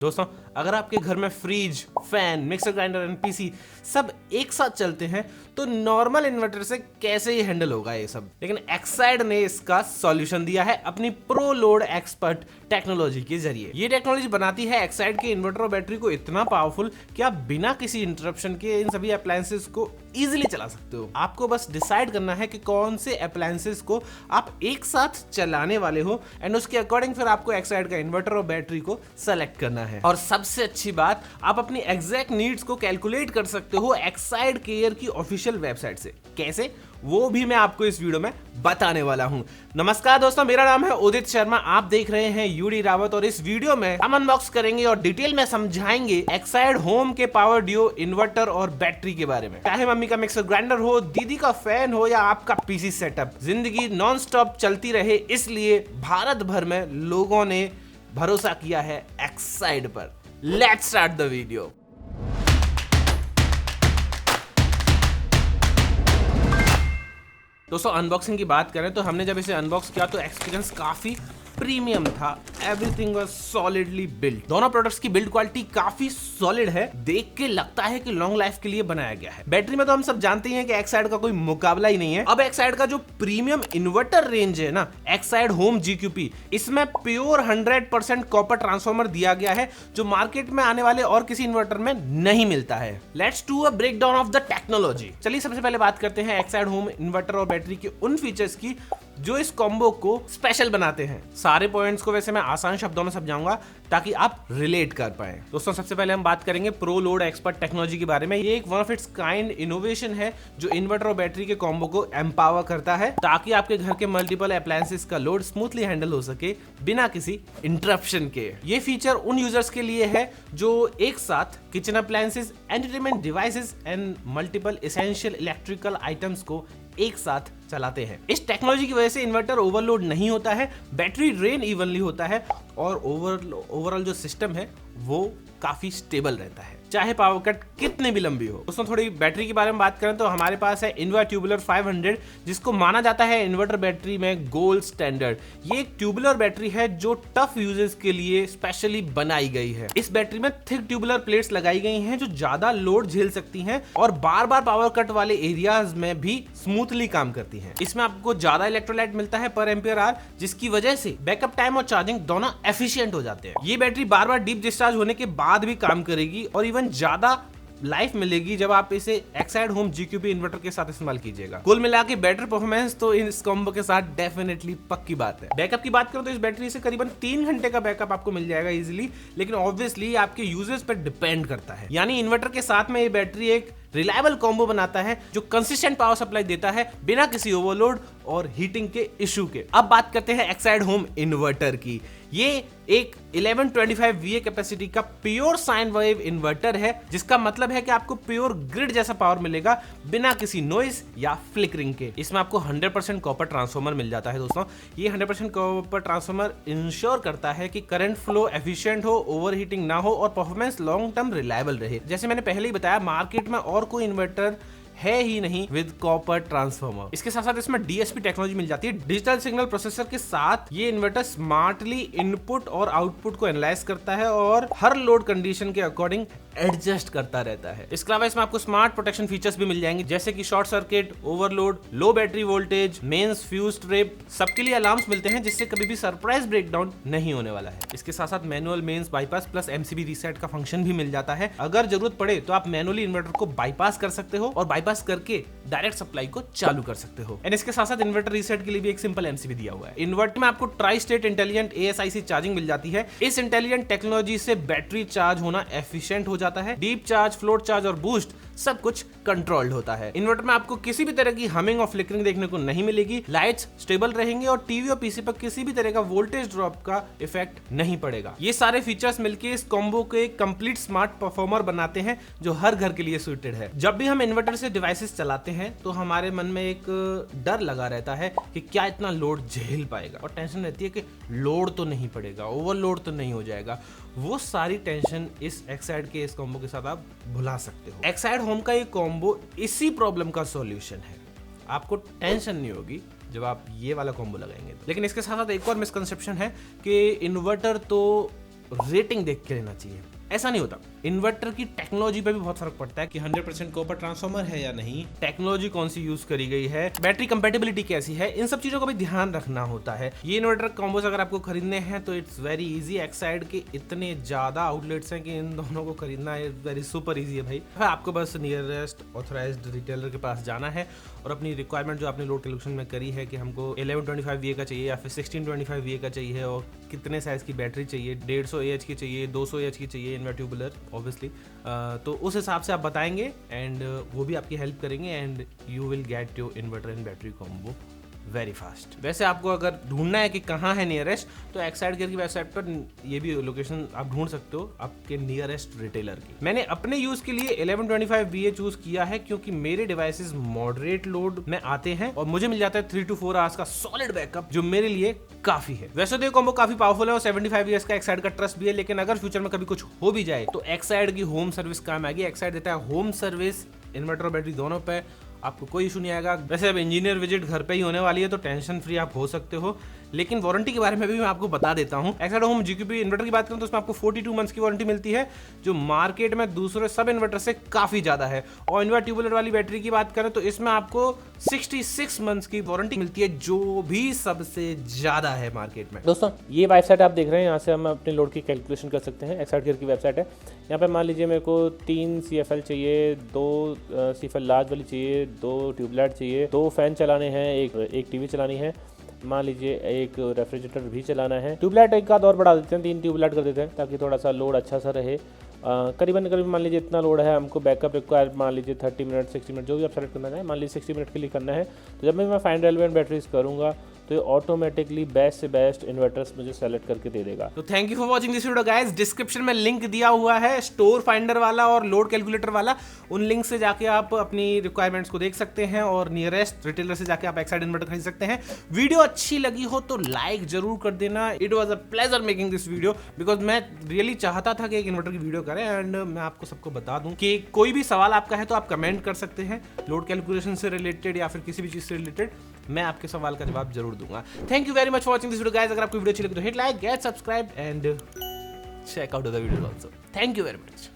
दोस्तों, अगर आपके घर में fridge, fan, mixer grinder and PC सब एक साथ चलते हैं तो नॉर्मल इन्वर्टर से कैसे ये हैंडल होगा ये सब। लेकिन एक्साइड ने इसका सॉल्यूशन दिया है अपनी प्रो लोड एक्सपर्ट टेक्नोलॉजी के जरिए। ये टेक्नोलॉजी बनाती है एक्साइड के इन्वर्टर और बैटरी को इतना पावरफुल कि आप बिना किसी इंटरप्शन के इन सभी अप्लायंसेस को इजीली चला सकते हो। आपको बस डिसाइड करना है कि कौन से अप्लायंसेस को आप एक साथ चलाने वाले हो एंड उसके अकॉर्डिंग फिर आपको एक्साइड का इन्वर्टर और बैटरी को सेलेक्ट करना है। और सबसे अच्छी बात, आप अपनी एग्जैक्ट नीड्स को कैलकुलेट कर सकते हो एक्साइड केयर की ऑफिशियल वेबसाइट से। कैसे, वो भी मैं आपको इस वीडियो में बताने वाला हूं। नमस्कार दोस्तों, मेरा नाम है उदित शर्मा, आप देख रहे हैं यूडी रावत और इस वीडियो में हम अनबॉक्स करेंगे और डिटेल में समझाएंगे एक्साइड होम के पावर डियो इन्वर्टर और बैटरी के बारे में। चाहे मम्मी का मिक्सर ग्राइंडर हो, दीदी का फैन हो या आपका पीसी सेटअप, जिंदगी नॉन स्टॉप चलती रहे इसलिए भारत भर में लोगों ने भरोसा किया है एक्साइड पर। Let's start the video. दोस्तों, अनबॉक्सिंग की बात करें तो हमने जब इसे अनबॉक्स किया तो एक्सपीरियंस काफी प्रीमियम था। Everything was solidly built. दोनों प्रोडक्ट्स की बिल्ड क्वालिटी काफी सॉलिड है, देख के लगता है कि लॉन्ग लाइफ के लिए बनाया गया है। बैटरी में तो हम सब जानते हैं कि एक्साइड का कोई मुकाबला ही नहीं है। अब एक्साइड का जो प्रीमियम इन्वर्टर रेंज है ना, एक्साइड होम जीक्यूपी, इसमें प्योर 100% कॉपर ट्रांसफार्मर दिया गया है जो मार्केट में आने वाले और किसी इन्वर्टर में नहीं मिलता है। Let's do a breakdown of the technology. चलिए सबसे पहले बात करते हैं एक्साइड होम इन्वर्टर और बैटरी के उन फीचर्स की जो इस कॉम्बो को स्पेशल बनाते हैं। सारे पॉइंट्स को वैसे मैं आसान शब्दों में समझाऊंगा ताकि आप रिलेट कर पाए। दोस्तों, सबसे पहले हम बात करेंगे प्रो लोड एक्सपर्ट टेक्नोलॉजी के बारे में। ये एक one of its kind innovation है जो इन्वर्टर और बैटरी के कॉम्बो को एम्पावर करता है ताकि आपके घर के मल्टीपल अप्लायंसेस का लोड स्मूथली हैंडल हो सके बिना किसी इंटरप्शन के। ये फीचर उन यूजर्स के लिए है जो एक साथ kitchen appliances, entertainment devices and multiple essential electrical items को एक साथ चलाते हैं। इस टेक्नोलॉजी की वजह से इन्वर्टर ओवरलोड नहीं होता है, बैटरी ड्रेन इवनली होता है और ओवरऑल जो सिस्टम है वो काफी स्टेबल रहता है, चाहे पावर कट कितने भी लंबी हो। दोस्तों, थोड़ी बैटरी के बारे में बात करें तो हमारे पास है इन्वा ट्यूबुलर 500, जिसको माना जाता है इन्वर्टर बैटरी में गोल्ड स्टैंडर्ड। ये एक ट्यूबुलर बैटरी है जो टफ यूजेस के लिए स्पेशली बनाई गई है। इस बैटरी में थिक ट्यूबुलर प्लेट्स लगाई गई हैं जो ज्यादा लोड झेल सकती हैं और बार बार पावर कट वाले एरियाज में भी स्मूथली काम करती हैं। इसमें आपको ज्यादा इलेक्ट्रोलाइट मिलता है पर एम्पियर आवर, जिसकी वजह से बैकअप टाइम और चार्जिंग दोनों एफिशिएंट हो जाते हैं। ये बैटरी बार बार डीप डिस्चार्ज होने के बाद भी काम करेगी और इवन ज्यादा लाइफ मिलेगी जब आप इसे एक्साइड होम जीक्यूपी इन्वर्टर के साथ इस्तेमाल कीजिएगा। कुल मिला के बेटर परफॉर्मेंस तो इस कॉम्बो के साथ डेफिनेटली पक्की बात है। बैकअप की बात करूं तो इस बैटरी से करीबन 3 घंटे का बैकअप आपको मिल जाएगा इजीली, लेकिन ऑब्वियसली आपके यूजेस पर डिपेंड करता है। यानी इन्वर्टर के साथ में ये बैटरी एक रिलायबल कॉम्बो बनाता है जो कंसिस्टेंट पावर सप्लाई देता है बिना किसी ओवरलोड और हीटिंग के इशू के। अब बात करते हैं एक्साइड होम इन्वर्टर की। ये एक 1125 VA कैपेसिटी का प्योर साइन वेव इन्वर्टर है, जिसका मतलब है कि आपको प्योर ग्रिड जैसा पावर मिलेगा बिना किसी नॉइज या फ्लिकरिंग के। इसमें आपको 100% कॉपर ट्रांसफार्मर मिल जाता है। दोस्तों, ये 100% कॉपर ट्रांसफार्मर इंश्योर करता है कि करंट फ्लो एफिशिएंट हो, ओवरहीटिंग ना हो और परफॉर्मेंस लॉन्ग टर्म रिलायबल रहे। जैसे मैंने पहले ही बताया, मार्केट में और कोई इन्वर्टर है ही नहीं विद कॉपर ट्रांसफार्मर। इसके साथ साथ इसमें DSP टेक्नोलॉजी मिल जाती है। डिजिटल सिग्नल प्रोसेसर के साथ ये इन्वर्टर स्मार्टली इनपुट और आउटपुट को एनालाइज करता है और हर लोड कंडीशन के अकॉर्डिंग एडजस्ट करता रहता है। इसके अलावा इसमें आपको स्मार्ट प्रोटेक्शन फीचर्स भी मिल जाएंगे, जैसे कि short circuit, overload, low battery voltage, mains, fuse trip, सबके लिए अलार्म्स मिलते हैं जिससे कभी भी सरप्राइज ब्रेकडाउन नहीं होने वाला है। इसके साथ साथ manual mains bypass plus MCB reset का फंक्शन भी मिल जाता है। अगर जरूरत पड़े तो आप मैनुअली इन्वर्टर को बाईपास कर सकते हो और बाईपास करके डायरेक्ट सप्लाई को चालू कर सकते हो। एंड इसके साथ साथ इन्वर्टर रीसेट के लिए भी एक सिंपल MCB दिया हुआ है। इन्वर्टर में आपको tri state intelligent ASIC charging मिल जाती है। इस इंटेलिजेंट टेक्नोलॉजी से बैटरी चार्ज होना एफिशिएंट हो जाता है। डीप चार्ज, फ्लोट चार्ज और बूस्ट सब कुछ कंट्रोल्ड होता है। इन्वर्टर में आपको किसी भी तरह की हमिंग और फ्लिकरिंग देखने को नहीं मिलेगी। लाइट्स स्टेबल रहेंगे और टीवी और पीसी पर किसी भी तरह का वोल्टेज ड्रॉप का इफेक्ट नहीं पड़ेगा। ये सारे फीचर्स मिलके इस कॉम्बो को एक कंप्लीट स्मार्ट परफॉर्मर बनाते हैं जो हर घर के लिए सूटेड है। जब भी हम इन्वर्टर से डिवाइसेस चलाते हैं तो हमारे मन में एक डर लगा रहता है कि क्या इतना लोड झेल पाएगा, और टेंशन रहती है कि लोड तो नहीं पड़ेगा, ओवरलोड तो नहीं हो जाएगा। वो सारी टेंशन इस एक्साइड के इस कॉम्बो के साथ आप भुला सकते हो। एक्साइड होम का ये कॉम्बो इसी प्रॉब्लम का सॉल्यूशन है। आपको टेंशन नहीं होगी जब आप ये वाला कॉम्बो लगाएंगे। लेकिन इसके साथ साथ एक और मिसकंसेप्शन है कि इन्वर्टर तो रेटिंग देख के लेना चाहिए। ऐसा नहीं होता। इन्वर्टर की टेक्नोलॉजी पे भी बहुत फर्क पड़ता है कि 100% कॉपर ट्रांसफार्मर है या नहीं, टेक्नोलॉजी कौन सी यूज करी गई है, बैटरी कंपेटेबिलिटी कैसी है, इन सब चीजों का भी ध्यान रखना होता है। ये इन्वर्टर कॉम्बोस अगर आपको खरीदने हैं तो इट्स वेरी इजी। एक्साइड के इतने ज्यादा आउटलेट्स हैं कि इन दोनों को खरीदना वेरी सुपर इजी है भाई। आपको बस नियरेस्ट ऑथराइज्ड रिटेलर के पास जाना है और अपनी रिक्वायरमेंट जो आपने लोड कैलकुलेशन में करी है कि हमको 1125 VA का चाहिए या फिर 1625 VA का चाहिए और कितने साइज की बैटरी चाहिए, 150 AH की चाहिए, 200 AH की चाहिए इन्वर्ट्यूबुलर ऑब्वियसली, तो उस हिसाब से आप बताएंगे एंड वो भी आपकी हेल्प करेंगे and you will get your inverter and battery combo very fast. वैसे आपको अगर ढूंढना है कि कहाँ है नियरेस्ट, तो एक्साइड केयर की वेबसाइट पर ये भी लोकेशन आप ढूंढ सकते हो आपके नियरेस्ट रिटेलर की। मैंने अपने यूज के लिए 1125 VA चूज किया है क्योंकि मेरे डिवाइसेस मॉडरेट लोड में आते हैं और मुझे मिल जाता है 3 to 4 आवर्स का सॉलिड बैकअप, जो मेरे लिए काफी है। वैसे तो ये कॉम्बो काफी पावरफुल है और 75 years का एक्साइड का ट्रस्ट भी है, लेकिन अगर फ्यूचर में कभी कुछ हो भी जाए तो एक्साइड की होम सर्विस काम आएगी। एक्साइड देता है होम सर्विस इन्वर्टर और बैटरी दोनों पे, आपको कोई इशू नहीं आएगा। वैसे अब इंजीनियर विजिट घर पे ही होने वाली है तो टेंशन फ्री आप हो सकते हो, लेकिन वारंटी के बारे में भी मैं आपको बता देता हूं। एक्साइड होम GQP इन्वर्टर की बात करूं तो उसमें आपको 42 मंथ्स की वारंटी मिलती है, जो मार्केट में दूसरे सब इन्वर्टर से काफी ज्यादा है। और इन्वर्ट्यूबुलर वाली बैटरी की बात करें तो इसमें आपको 66 मंथ्स की वारंटी मिलती है, जो भी सबसे ज्यादा है मार्केट में। दोस्तों ये वेबसाइट आप देख रहे हैं, यहाँ से हम अपने लोड की कैलकुलेशन कर सकते हैं। एक्साइड केयर की वेबसाइट है। यहाँ पे मान लीजिए मेरे को 3 CFL चाहिए, 2 CFL लार्ज वाली चाहिए, 2 ट्यूबलाइट चाहिए, 2 फैन चलाने हैं, एक टीवी चलानी है, मान लीजिए एक रेफ्रिजरेटर भी चलाना है। ट्यूबलाइट एक का और बढ़ा देते हैं, 3 ट्यूबलाइट कर देते हैं ताकि थोड़ा सा लोड अच्छा सा रहे। करीबन मान लीजिए इतना लोड है, हमको बैकअप रिक्वायर मान लीजिए 30 मिनट 60 मिनट जो भी आप सेलेक्ट करना है, मान लीजिए 60 मिनट के लिए करना है। तो जब मैं फाइंड रेलेवेंट बैटरीज करूँगा तो ये ऑटोमेटिकली बेस्ट से बेस्ट इन्वर्टर्स मुझे सेलेक्ट करके दे देगा। तो thank you for watching this video guys. Description में लिंक दिया हुआ है स्टोर फाइंडर वाला और लोड कैलकुलेटर वाला, उन लिंक से जाके आप अपनी रिक्वायरमेंट्स को देख सकते हैं और नियरेस्ट रिटेलर से जाके आप एक्साइड इन्वर्टर खरीद सकते हैं। वीडियो अच्छी लगी हो तो लाइक जरूर कर देना। It was a pleasure making this video because मैं रियली चाहता था कि एक इन्वर्टर की वीडियो करें एंड मैं आपको सबको बता दूं कि कोई भी सवाल आपका है तो आप कमेंट कर सकते हैं लोड कैलकुलेशन से रिलेटेड या फिर किसी भी चीज से रिलेटेड, मैं आपके सवाल का जवाब जरूर दूंगा। Thank you very much for watching this video guys. अगर आपको वीडियो अच्छी लगी तो hit like, get subscribe and check out the video also. Thank you very much.